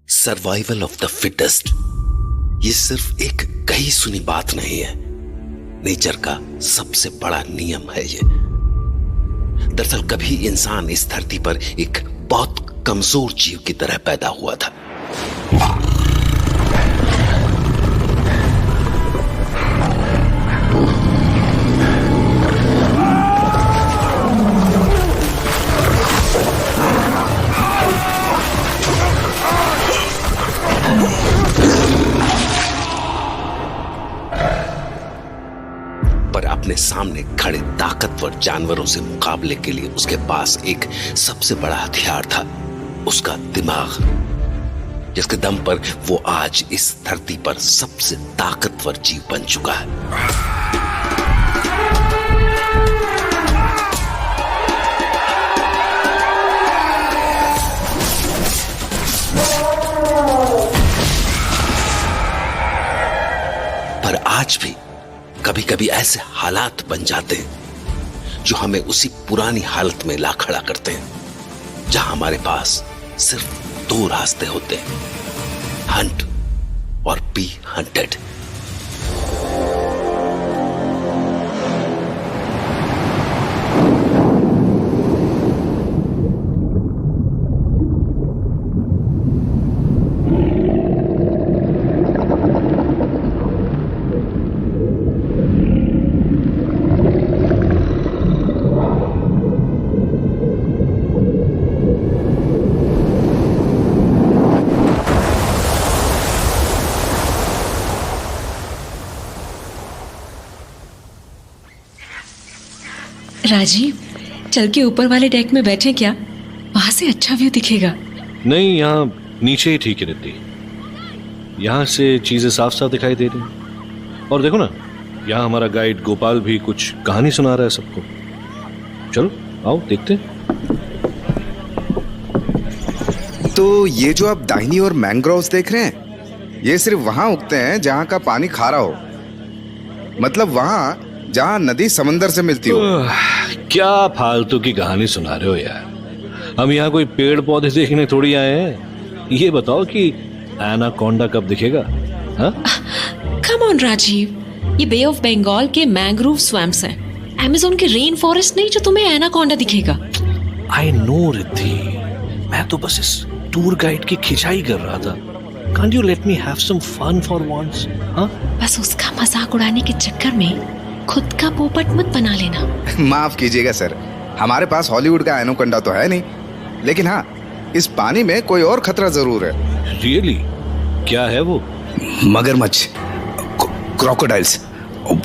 Survival of the fittest, ये सिर्फ एक कही सुनी बात नहीं है, नेचर का सबसे बड़ा नियम है ये। दरअसल कभी इंसान इस धरती पर एक बहुत कमजोर जीव की तरह पैदा हुआ था। पर अपने सामने खड़े ताकतवर जानवरों से मुकाबले के लिए उसके पास एक सबसे बड़ा हथियार था, उसका दिमाग, जिसके दम पर वो आज इस धरती पर सबसे ताकतवर जीव बन चुका है। पर आज भी कभी कभी ऐसे हालात बन जाते हैं जो हमें उसी पुरानी हालत में ला खड़ा करते हैं, जहां हमारे पास सिर्फ दो रास्ते होते हैं, हंट और बी हंटेड। राजीव, चल के ऊपर वाले डेक में बैठे क्या? वहां से अच्छा व्यू दिखेगा। नहीं, यहाँ नीचे ही ठीक रहती, यहाँ से चीजें साफ साफ दिखाई दे रही। और देखो ना, यहाँ हमारा गाइड गोपाल भी कुछ कहानी सुना रहा है सबको। चलो आओ देखते हैं। तो ये जो आप दाहिनी और मैंग्रोव्स देख रहे हैं, ये सिर्फ वहां उगते हैं जहां का पानी खारा हो, मतलब वहां जहां नदी समंदर से मिलती हो। क्या फालतू की कहानी सुना रहे हो यार, हम यहाँ कोई पेड़ पौधे देखने थोड़ी आए हैं। ये बताओ कि एनाकोंडा कब दिखेगा? कम ऑन राजीव, ये बे ऑफ बंगाल के मैंग्रोव स्वैम्प्स हैं, अमेज़न के रेन फॉरेस्ट नहीं जो तुम्हें एनाकोंडा दिखेगा। आई नो रिद्धि, मैं तो बस इस टूर गाइड की खिंचाई कर रहा था। Can't you let me have some fun for once? बस उसका मजाक उड़ाने के चक्कर में खुद का पोपट मत बना लेना। माफ कीजिएगा सर, हमारे पास हॉलीवुड का एनाकोंडा तो है नहीं, लेकिन हाँ, इस पानी में कोई और खतरा जरूर है। Really? क्या है वो? मगरमच्छ, क्रोकोडाइल्स।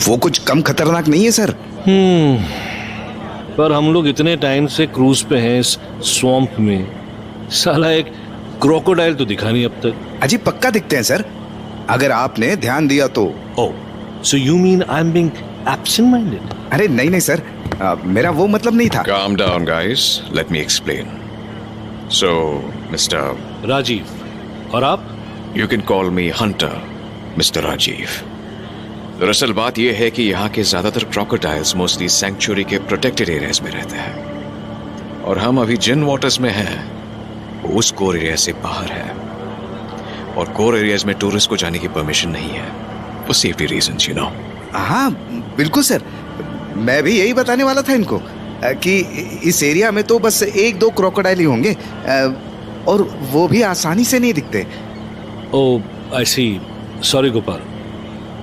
वो कुछ कम खतरनाक नहीं है सर। पर हम लोग इतने टाइम से क्रूज पे हैं इस स्वैम्प में, साला एक क्रोकोडाइल तो दिखा नहीं अब तक। अजी पक्का दिखते हैं सर, अगर आपने ध्यान दिया तो। Oh, so you mean I'm being absent-minded? अरे नहीं सर, मेरा वो मतलब नहीं था। Calm down, guys. Let me explain. So, Mr. Rajiv, और आप? You can call me Hunter, Mr. Rajiv. दरअसल बात यह है कि यहाँ के ज्यादातर क्रोकोडाइल्स मोस्टली सैंक्चुरी के प्रोटेक्टेड एरियाज में रहते हैं, और हम अभी जिन वाटर्स में हैं वो उस कोर एरिया से बाहर है, और कोर एरियाज में टूरिस्ट को जाने की परमिशन नहीं है, वो सेफ्टी रीजंस, यू नो। हाँ बिल्कुल सर, मैं भी यही बताने वाला था इनको कि इस एरिया में तो बस एक दो क्रोकोडाइल ही होंगे, और वो भी आसानी से नहीं दिखते। ओह, आई सी। सॉरी गोपाल,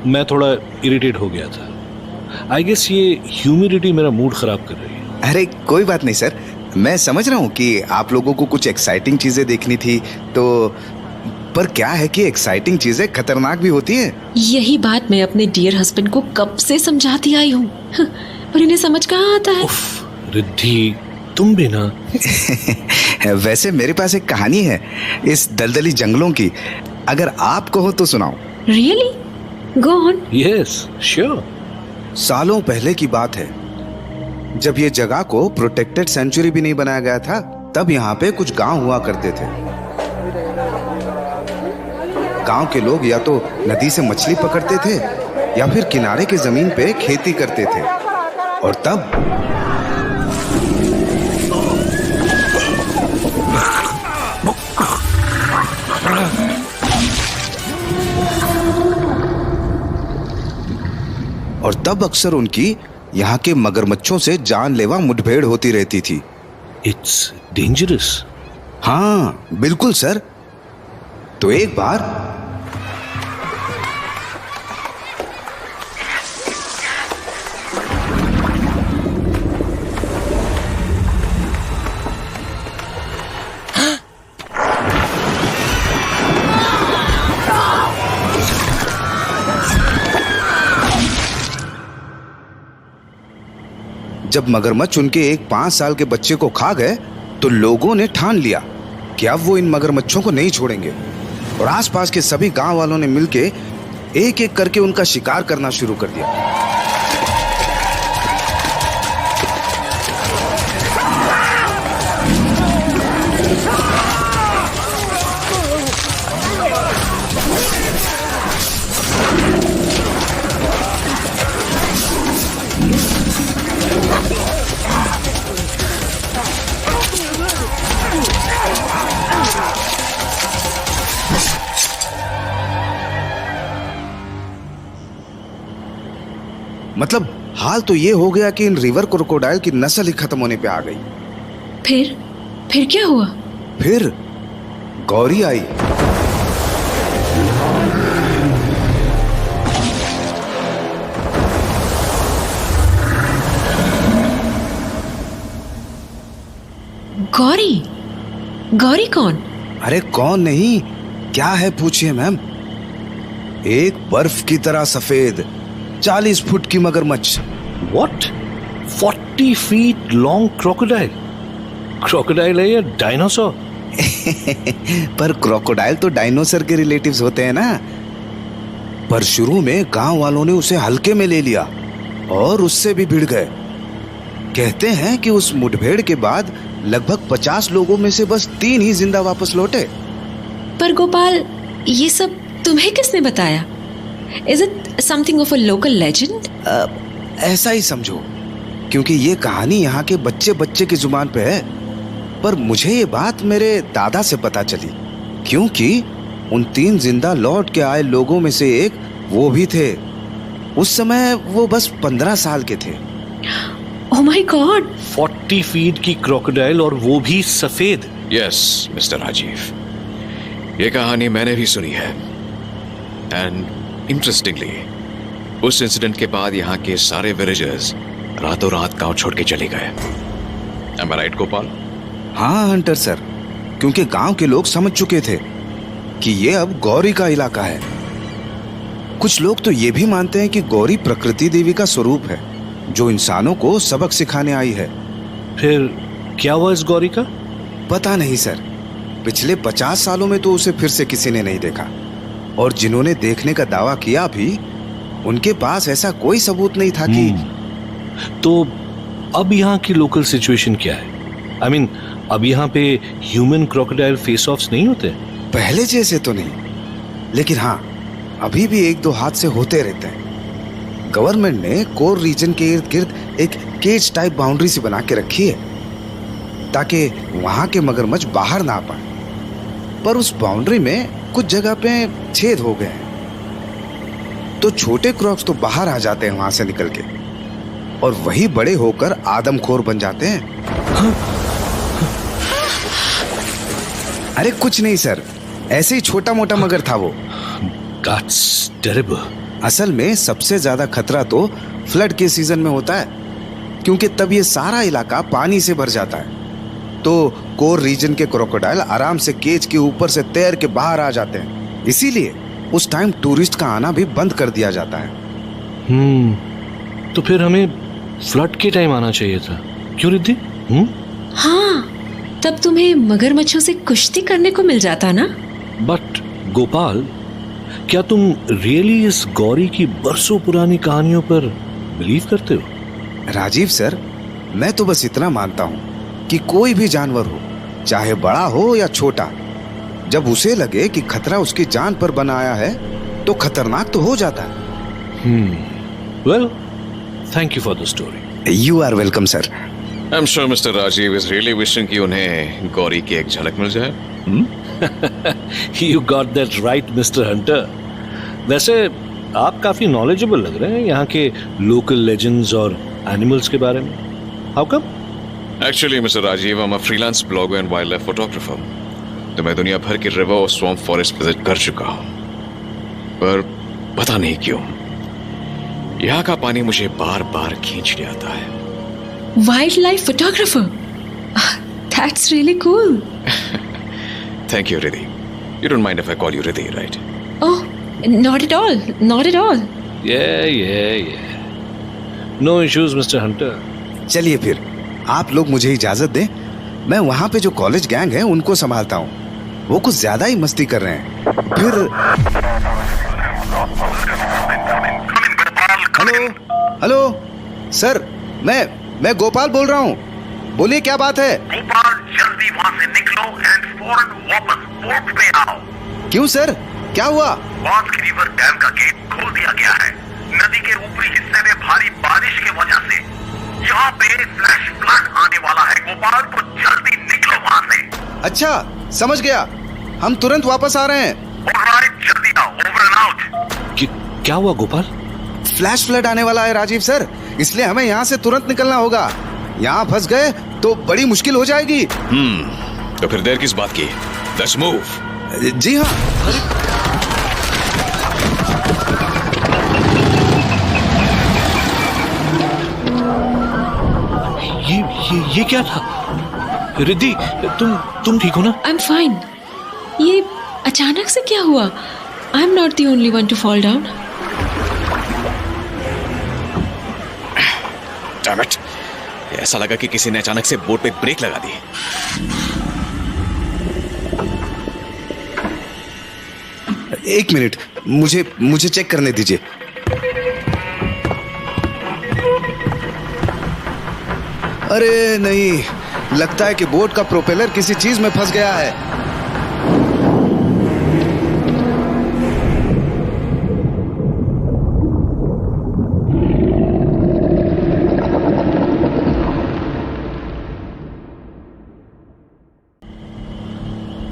मैं थोड़ा इरिटेट हो गया था। आई गेस ये ह्यूमिडिटी मेरा मूड खराब कर रही है। अरे कोई बात नहीं सर, मैं समझ रहा हूँ कि आप लोगों को कुछ एक्साइटिंग चीजें देखनी थी, तो पर क्या है कि एक्साइटिंग चीजें खतरनाक भी होती हैं। यही बात मैं अपने डियर हस्बैंड को कब से समझाती आई हूँ, पर इन्हें समझ कहाँ आता है। रिद्धि, तुम भी ना। वैसे मेरे पास एक कहानी है इस दलदली जंगलों की, अगर आप कहो तो सुनाओ। Really? Go on. Yes, sure. सालों पहले की बात है, जब ये जगह को प्रोटेक्टेड सेंचुरी भी नहीं बनाया गया था, तब यहाँ पे कुछ गांव हुआ करते थे। गांव के लोग या तो नदी से मछली पकड़ते थे या फिर किनारे की जमीन पे खेती करते थे, और तब तब अक्सर उनकी यहाँ के मगरमच्छों से जानलेवा मुठभेड़ होती रहती थी। It's dangerous. हाँ बिल्कुल सर। तो एक बार जब मगरमच्छ उनके एक 5 साल के बच्चे को खा गए तो लोगों ने ठान लिया कि अब वो इन मगरमच्छों को नहीं छोड़ेंगे, और आसपास के सभी गांव वालों ने मिलके एक एक करके उनका शिकार करना शुरू कर दिया। मतलब हाल तो ये हो गया कि इन रिवर क्रोकोडाइल की नस्ल ही खत्म होने पे आ गई। फिर क्या हुआ? फिर गौरी आई। गौरी? गौरी कौन? अरे कौन नहीं, क्या है पूछिए मैम। एक बर्फ की तरह सफेद 40 फुट की मगरमच्छ। What? 40 feet long crocodile? Crocodile है या डायनासोर? पर क्रोकोडाइल तो डायनासोर के रिलेटिव्स होते हैं ना। पर शुरू में गांव वालों ने उसे हल्के में ले लिया और उससे भी भिड़ गए। कहते हैं कि उस मुठभेड़ के बाद लगभग 50 लोगों में से बस 3 ही जिंदा वापस लौटे। पर गोपाल, ये सब तुम्हें किसने बताया? Is it something of a local legend? ऐसा ही समझो, क्योंकि ये कहानी यहाँ के बच्चे बच्चे की जुबान पे है। पर मुझे ये बात मेरे दादा से पता चली, क्योंकि उन 3 जिंदा लौट के आए लोगों में से एक वो भी थे। उस समय वो बस 15 साल के थे। Oh my God! 40 फीट की क्रोकोडाइल और वो भी सफेद। यस मिस्टर राजीव, ये कहानी मैंने भी सुनी है। एंड इंटरेस्टिंगली, उस इंसिडेंट के बाद यहाँ के सारे विलेजर्स रातों रात गांव छोड़ के चले गए। Am I right, Gopal? हाँ हंटर सर, क्योंकि गांव के लोग समझ चुके थे कि ये अब गौरी का इलाका है। कुछ लोग तो ये भी मानते हैं कि गौरी प्रकृति देवी का स्वरूप है, जो इंसानों को सबक सिखाने आई है। फिर क्या हुआ इस गौरी का? पता नहीं सर, पिछले 50 सालों में तो उसे फिर से किसी ने नहीं देखा, और जिन्होंने देखने का दावा किया भी, उनके पास ऐसा कोई सबूत नहीं था कि। तो अब यहाँ की लोकल सिचुएशन क्या है? I mean, अब यहाँ पे ह्यूमन क्रोकोडाइल फेस ऑफ्स नहीं होते? पहले जैसे तो नहीं, लेकिन हाँ अभी भी 1-2 हादसे होते रहते हैं। गवर्नमेंट ने कोर रीजन के इर्द गिर्द एक केज टाइप बाउंड्री सी बना के रखी है, ताकि वहां के मगरमच्छ बाहर ना आ पाए। पर उस बाउंड्री में कुछ जगह पे छेद हो गए हैं, तो छोटे क्रॉक्स तो बाहर आ जाते हैं वहां से निकल के, और वही बड़े होकर आदमखोर बन जाते हैं। अरे कुछ नहीं सर, ऐसे ही छोटा मोटा मगर था वो। That's terrible. असल में सबसे ज्यादा खतरा तो फ्लड के सीजन में होता है, क्योंकि तब ये सारा इलाका पानी से भर जाता है। तो कोर रीजन के क्रोकोडाइल आराम से केज के ऊपर से तैर के बाहर आ जाते हैं। इसीलिए उस टाइम टूरिस्ट का आना भी बंद कर दिया जाता है। तो फिर हमें फ्लड के टाइम आना चाहिए था, क्यों रिद्धि? हाँ, तब तुम्हें मगरमच्छों से कुश्ती करने को मिल जाता ना। बट गोपाल, क्या तुम रियली इस गौरी की बरसों पुरानी कहानियों पर बिलीव करते हो? राजीव सर, मैं तो बस इतना मानता हूँ कि कोई भी जानवर हो, चाहे बड़ा हो या छोटा, जब उसे लगे कि खतरा उसकी जान पर बना आया है, तो खतरनाक तो हो जाता है। Well, thank you for the story. You are welcome sir. I am sure mister Rajiv is really wishing कि उन्हें गौरी की एक झलक मिल जाए। You got that right, Mr. Hunter. वैसे आप काफी नॉलेजेबल लग रहे हैं यहाँ के लोकल लेजेंड्स और एनिमल्स के बारे में. How come? Actually mister Rajiv, I am a freelance blogger and wildlife photographer. तो मैं दुनिया भर के रिवर और स्वैम्प फॉरेस्ट विजिट कर चुका हूँ, पर पता नहीं क्यों यहाँ का पानी मुझे बार बार खींच ले आता है. Wild life photographer, that's really cool. Thank you Riddhi. You don't mind if I call you Riddhi, right? Oh, not at all, not at all. Yeah. No issues, Mr. Hunter. चलिए फिर आप लोग मुझे इजाजत दें. मैं वहां पे जो कॉलेज गैंग है उनको संभालता हूँ. वो कुछ ज्यादा ही मस्ती कर रहे हैं. फिर हेलो सर, मैं गोपाल बोल रहा हूँ. बोलिए क्या बात है? गोपाल, जल्दी वहाँ से निकलो एंड फौरन वापस बोट पे आओ. क्यों सर, क्या हुआ? वास्क रिवर डैम का गेट खोल दिया गया है. नदी के ऊपरी हिस्से में भारी बारिश की वजह से यहाँ पे फ्लैश फ्लड आने वाला है. गोपाल को जल्दी निकलो वहाँ से. अच्छा, समझ गया. हम तुरंत वापस आ रहे हैं. ऑलराइट, जल्दी आओ. Over and out. क्या हुआ गोपाल? फ्लैश फ्लड आने वाला है राजीव सर, इसलिए हमें यहाँ से तुरंत निकलना होगा. यहाँ फंस गए तो बड़ी मुश्किल हो जाएगी. तो फिर देर किस बात की? Let's move. जी हाँ. ये क्या था? रिद्धि, तुम ठीक हो ना? I am fine. ये अचानक से क्या हुआ? आई am not the only one two fall down. Damn it, ऐसा लगा कि किसी ने अचानक से बोट पे ब्रेक लगा दी. एक मिनट, मुझे चेक करने दीजिए. अरे नहीं, लगता है कि बोट का प्रोपेलर किसी चीज में फंस गया है.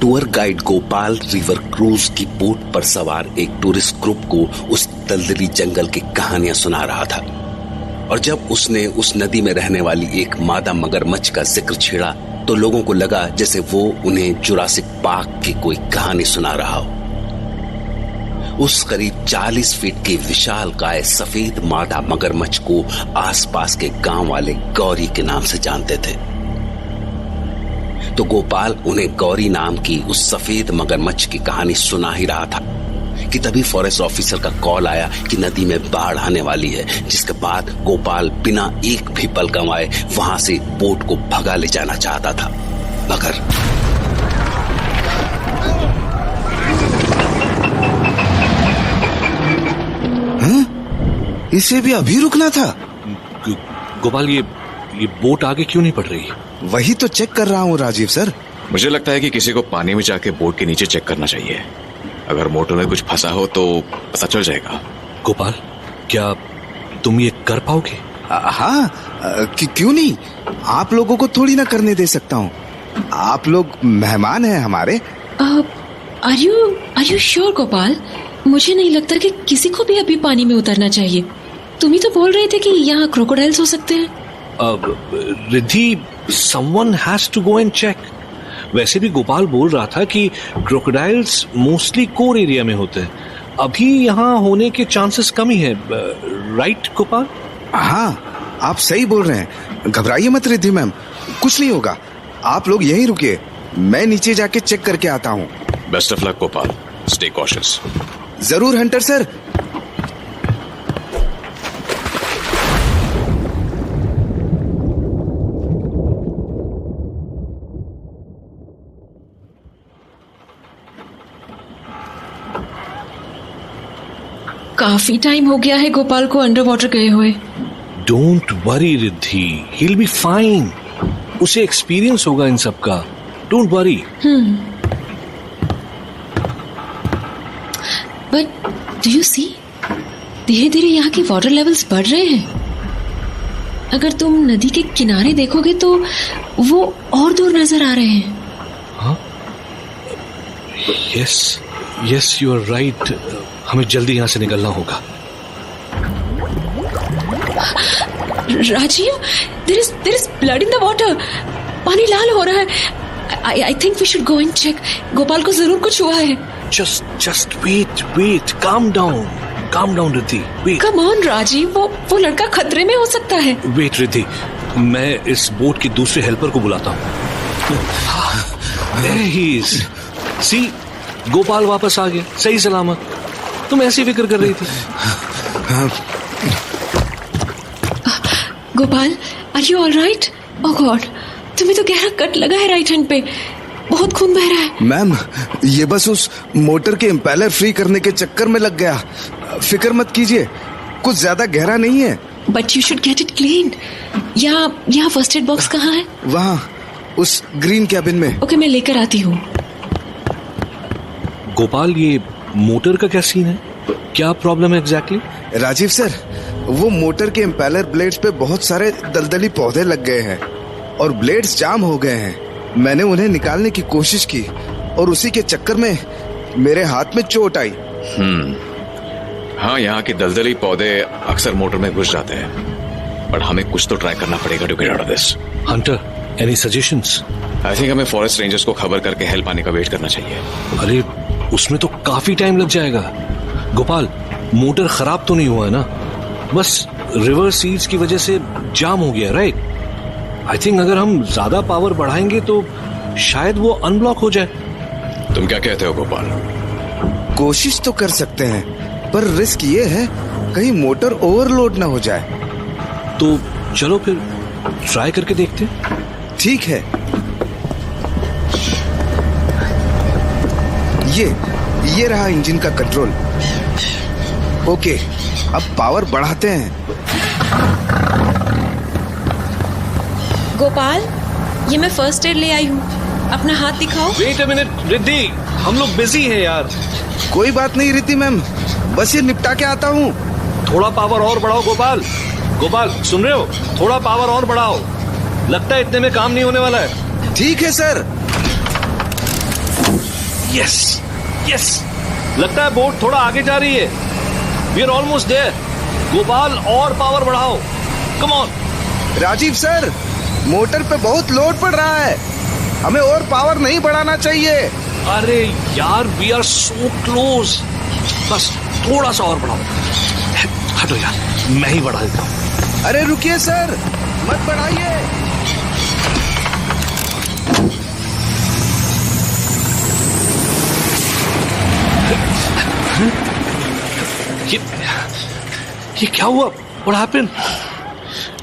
Tour guide Gopal river cruise की बोट पर सवार एक टूरिस्ट ग्रुप को उस दलदली जंगल की कहानियां सुना रहा था. और जब उसने उस नदी में रहने वाली एक मादा मगरमच्छ का जिक्र छेड़ा तो लोगों को लगा जैसे वो उन्हें जुरासिक पार्क की कोई कहानी सुना रहा हो. उस करीब 40 फीट के विशालकाय सफेद मादा मगरमच्छ को आसपास के गांव वाले गौरी के नाम से जानते थे. तो गोपाल उन्हें गौरी नाम की उस सफेद मगरमच्छ की कहानी सुना ही रहा था कि तभी फॉरेस्ट ऑफिसर का कॉल आया कि नदी में बाढ़ आने वाली है. जिसके बाद गोपाल बिना एक भी पल गंवाए वहां से बोट को भगा ले जाना चाहता था, मगर इसे भी अभी रुकना था. गोपाल, ये बोट आगे क्यों नहीं बढ़ रही? वही तो चेक कर रहा हूँ राजीव सर. मुझे लगता है कि किसी को पानी में जाके बोट के नीचे चेक करना चाहिए. अगर मोटर में कुछ फंसा हो तो पता चल जाएगा. गोपाल, क्या तुम ये कर पाओगे? हाँ, क्यों नहीं. आप लोगों को थोड़ी ना करने दे सकता हूँ. आप लोग मेहमान हैं हमारे. Are you sure Gopal? मुझे नहीं लगता कि किसी को भी अभी पानी में उतरना चाहिए. तुम ही तो बोल रहे थे कि यहाँ क्रोकोडाइल्स हो सकते हैं. Riddhi, someone has to go and check. वैसे भी गोपाल बोल रहा था कि क्रोकोडाइल्स मोस्टली कोर एरिया में होते हैं. अभी यहाँ होने के चांसेस कम ही है, राइट गोपाल? हाँ, आप सही बोल रहे हैं. घबराइए मत रिद्धि मैम, कुछ नहीं होगा. आप लोग यहीं रुकिए, मैं नीचे जाके चेक करके आता हूँ. Best of luck Gopal, stay cautious. जरूर हंटर सर. काफी टाइम हो गया है गोपाल को अंडर वाटर गए हुए. Don't worry Riddhi, he'll be fine. उसे एक्सपीरियंस होगा इन सब का. Don't worry. But do you see, धीरे धीरे यहाँ की वाटर लेवल्स बढ़ रहे हैं. अगर तुम नदी के किनारे देखोगे तो वो और दूर नजर आ रहे हैं. हाँ, yes, yes you are right, हमें जल्दी यहाँ से निकलना होगा। Rajiv, there is blood in the water. पानी लाल हो रहा है। I think we should go and check. Gopal को जरूर कुछ हुआ है। Just wait, calm down Riddhi, wait. Come on Rajiv, वो लड़का खतरे में हो सकता है। वेट रिद्धि, मैं इस बोट के दूसरे हेल्पर को बुलाता हूँ। There he is. See, Gopal वापस आ गया सही सलामत। तुम ऐसी फिक्र कर रही थी। Gopal, are you all right? Oh god, तुम्हें तो गहरा कट लगा है राइट हैंड पे, बहुत खून बह रहा है। मैम, ये बस उस मोटर के इम्पेलर फ्री करने के चक्कर में लग गया। फिक्र मत कीजिए, कुछ ज्यादा गहरा नहीं है। But you should get it clean. यहाँ फर्स्ट एड बॉक्स कहाँ है? वहाँ उस ग्रीन कैबिन में। ओके, मैं लेकर आती हूँ। गोपाल, ये मोटर का क्या सीन है? क्या प्रॉब्लम है एग्जैक्टली? राजीव सर, वो मोटर के इम्पेलर ब्लेड्स पे बहुत सारे दलदली पौधे लग गए हैं और ब्लेड्स जाम हो गए हैं। मैंने उन्हें निकालने की कोशिश की और उसी के चक्कर में मेरे हाथ में चोट आई। हाँ, यहाँ के दलदली पौधे अक्सर मोटर में घुस जाते हैं, पर हमें कुछ तो ट्राई करना पड़ेगा to get out of this. Hunter, any suggestions? I think हमें फॉरेस्ट रेंजर्स को खबर करके हेल्प आने का वेट करना चाहिए। अरे उसमें तो काफी टाइम लग जाएगा। गोपाल, मोटर खराब तो नहीं हुआ है ना? बस रिवर सीज की वजह से जाम हो गया, राइट? आई थिंक अगर हम ज्यादा पावर बढ़ाएंगे तो शायद वो अनब्लॉक हो जाए। तुम क्या कहते हो गोपाल? कोशिश तो कर सकते हैं, पर रिस्क ये है कहीं मोटर ओवरलोड ना हो जाए। तो चलो फिर ट्राई करके देखते हैं। ठीक है, ये रहा इंजन का कंट्रोल। ओके, अब पावर बढ़ाते हैं। गोपाल, ये मैं फर्स्ट एड ले आई हूँ, अपना हाथ दिखाओ। वेट अ मिनट रिद्धि, हम लोग बिजी हैं यार। कोई बात नहीं रिद्धि मैम, बस ये निपटा के आता हूँ। थोड़ा पावर और बढ़ाओ गोपाल। गोपाल, सुन रहे हो? थोड़ा पावर और बढ़ाओ, लगता है इतने में काम नहीं होने वाला है। ठीक है सर। यस, लगता है बोट थोड़ा आगे जा रही है। We are almost there. Gopal, और पावर बढ़ाओ, come on. Rajiv sir, motor पे बहुत लोड पड़ रहा है, हमें और पावर नहीं बढ़ाना चाहिए। अरे यार, वी आर सो क्लोज। बस थोड़ा सा और बढ़ाओ। हटो यार, मैं ही बढ़ा देता हूँ। अरे रुकिए सर, मत बढ़ाइए। ये क्या हुआ? What happened?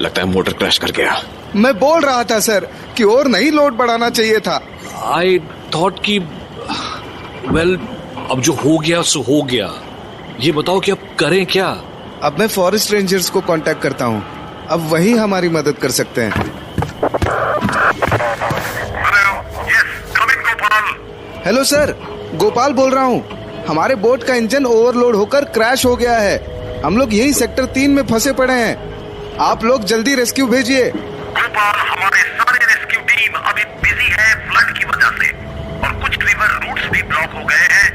लगता है मोटर क्रैश कर गया। मैं बोल रहा था सर कि और नहीं लोड बढ़ाना चाहिए था। I thought कि well, अब जो हो गया सो हो गया। ये बताओ कि अब करें क्या? अब मैं फॉरेस्ट रेंजर्स को कांटेक्ट करता हूँ, अब वही हमारी मदद कर सकते हैं। हेलो सर, गोपाल बोल रहा हूँ। हमारे बोट का इंजन ओवरलोड होकर क्रैश हो गया है। हम लोग यही सेक्टर 3 में फंसे पड़े हैं। आप लोग जल्दी रेस्क्यू भेजिए। गोपाल, हमारे सारे रेस्क्यू टीम अभी बिजी है फ्लड की वजह से, और कुछ रिवर रूट्स भी ब्लॉक हो गए हैं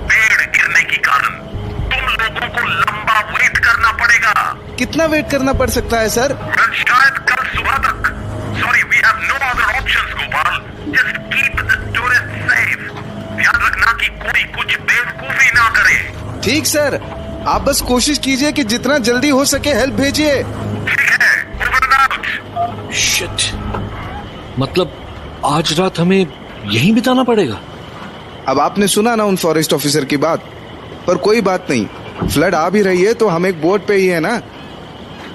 पेड़ गिरने के कारण। तुम लोगों को लंबा वेट करना पड़ेगा। कितना वेट करना पड़ सकता है सर? शायद कल सुबह तक। Sorry, we have no other options Gopal. Just keep the tourist safe. ध्यान रखना कि कोई कुछ बेवकूफी ना करे। ठीक सर, आप बस कोशिश कीजिए कि जितना जल्दी हो सके हेल्प भेजिए। ठीक है, ओवर एंड आउट। शिट, मतलब आज रात हमें यहीं बिताना पड़ेगा। अब आपने सुना ना उन फॉरेस्ट ऑफिसर की बात, पर कोई बात नहीं, फ्लड आ भी रही है तो हम एक बोट पे ही है ना।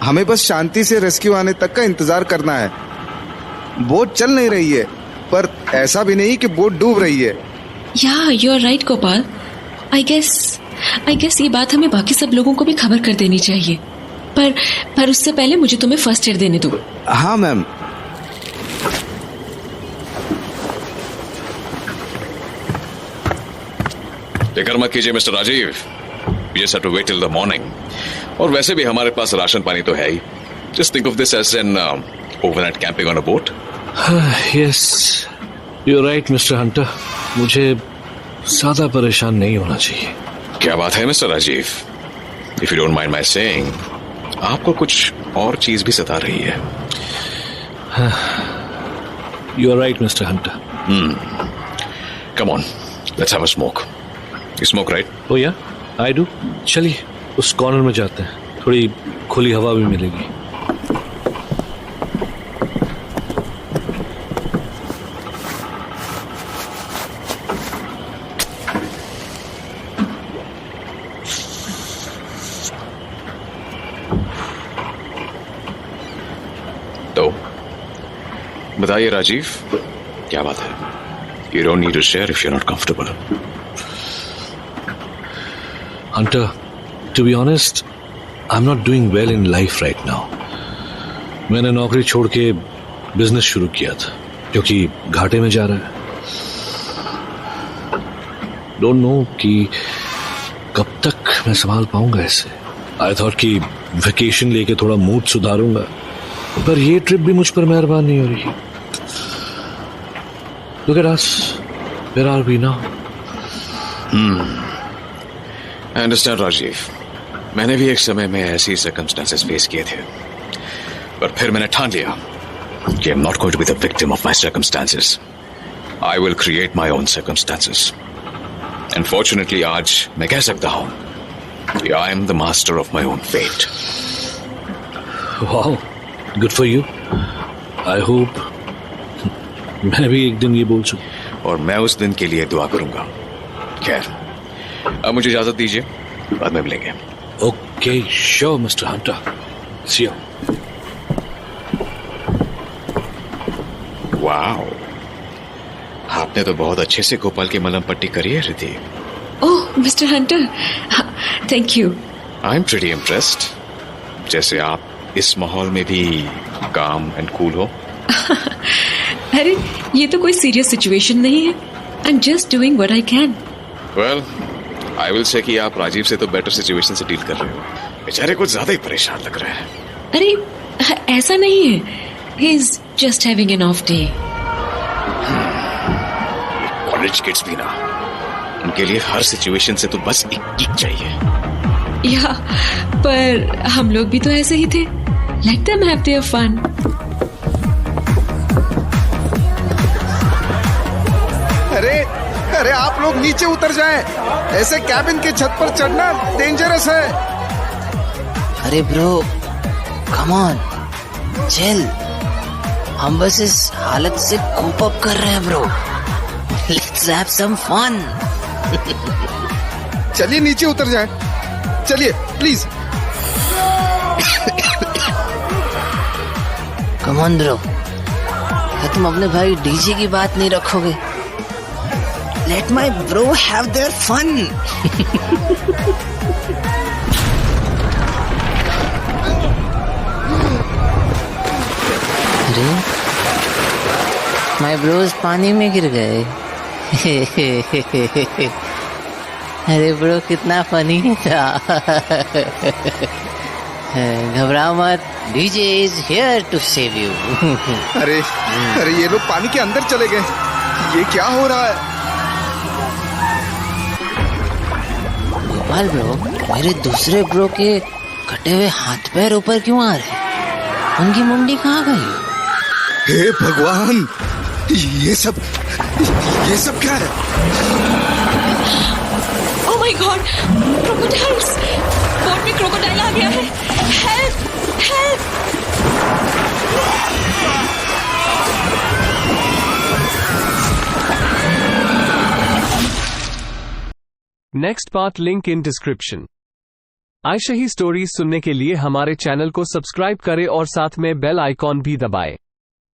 हमें बस शांति से रेस्क्यू आने तक का इंतजार करना है। बोट चल नहीं रही है, पर ऐसा भी नहीं कि बोट डूब रही है। Yeah you are right Gopal. I guess ये बात हमें बाकी सब लोगों को भी खबर कर देनी चाहिए, पर उससे पहले मुझे तुम्हें फर्स्ट एड देने दो। हाँ मैम। फिक्र मत कीजिए मिस्टर राजीव, ये सब to wait till the morning. और वैसे भी हमारे पास राशन पानी तो है ही। Just think of this as an overnight camping on a boat. Yes, you are right mister Hunter. मुझे ज्यादा परेशान नहीं होना चाहिए। क्या बात है mister Rajiv, if you don't mind my saying, आपको कुछ और चीज भी सता रही है। You are right mister Hunter. Come on, let's have a smoke. You smoke right? Oh yeah, I do. चलिए उस कॉर्नर में जाते हैं, थोड़ी खुली हवा भी मिलेगी। तो बताइए राजीव, क्या बात है? You don't need to share if you are not comfortable. Hunter, to be honest, I'm not doing well in life right now. मैंने नौकरी छोड़ के बिजनेस शुरू किया था, क्योंकि घाटे में जा रहा है। डोंट नो कि कब तक मैं संभाल पाऊंगा इसे। आई थॉट कि वेकेशन लेके थोड़ा मूड सुधारूंगा, पर ये ट्रिप भी मुझ पर मेहरबान नहीं हो रही। Look at us, where are we now? I understand Rajiv, मैंने भी एक समय में ऐसी सर्कमस्टेंसेस फेस किए थे, पर फिर मैंने ठान लिया कि I am not going to be the victim of my circumstances. I will create my own circumstances. And fortunately आज मैं कह सकता हूं कि I am the master of my own fate. Wow, good for you. I hope मैं भी एक दिन ये बोल सकूं। और मैं उस दिन के लिए दुआ करूंगा। खैर, अब मुझे इजाजत दीजिए, बाद में मिलेंगे। Okay, sure mister Hunter, see you. Wow, आपने तो बहुत अच्छे से गोपाल की मलहम पट्टी करी है Riddhi. Oh mister Hunter, thank you. I am pretty impressed. जैसे आप इस माहौल में भी काम एंड कूल हो। अरे ये तो कोई सीरियस सिचुएशन नहीं है। I am just doing what I can. Well, I will say कि आप राजीव से तो बेटर सिचुएशन से डील कर रहे हो। बेचारे कुछ ज्यादा ही परेशान लग रहे हैं। अरे ऐसा नहीं है, he is just having an of day. College kids भी ना, उनके लिए हर सिचुएशन से तो बस एक किक चाहिए। या पर हम लोग भी तो ऐसे ही थे। Let them have their fun. अरे अरे आप लोग नीचे उतर जाएं। ऐसे कैबिन के छत पर चढ़ना डेंजरस है। अरे ब्रो, कम ऑन, चिल। हम बस इस हालत से कोप अप कर रहे हैं bro. Let's have some fun. चलिए नीचे उतर जाएं। चलिए प्लीज। कम ऑन ब्रो, क्या तुम अपने भाई डीजे की बात नहीं रखोगे? Let my bro have their fun. अरे my bros पानी में गिर गए। अरे ब्रो कितना फनी था। घबराओ मत, DJ is here to save you. अरे अरे ये लोग पानी के अंदर चले गए। ये क्या हो रहा है? गोपाल ब्रो, मेरे दूसरे ब्रो के कटे हुए हाथ पैर ऊपर क्यों आ रहे हैं? उनकी मुंडी कहाँ गई? हे भगवान, ये सब क्या है? Oh my God, crocodiles! Boat में क्रोकोडाइल आ गया है। Help, help! Next part link in description. Ayesha he stories सुनने के लिए हमारे चैनल को सब्सक्राइब करें और साथ में बेल आइकॉन भी दबाएं।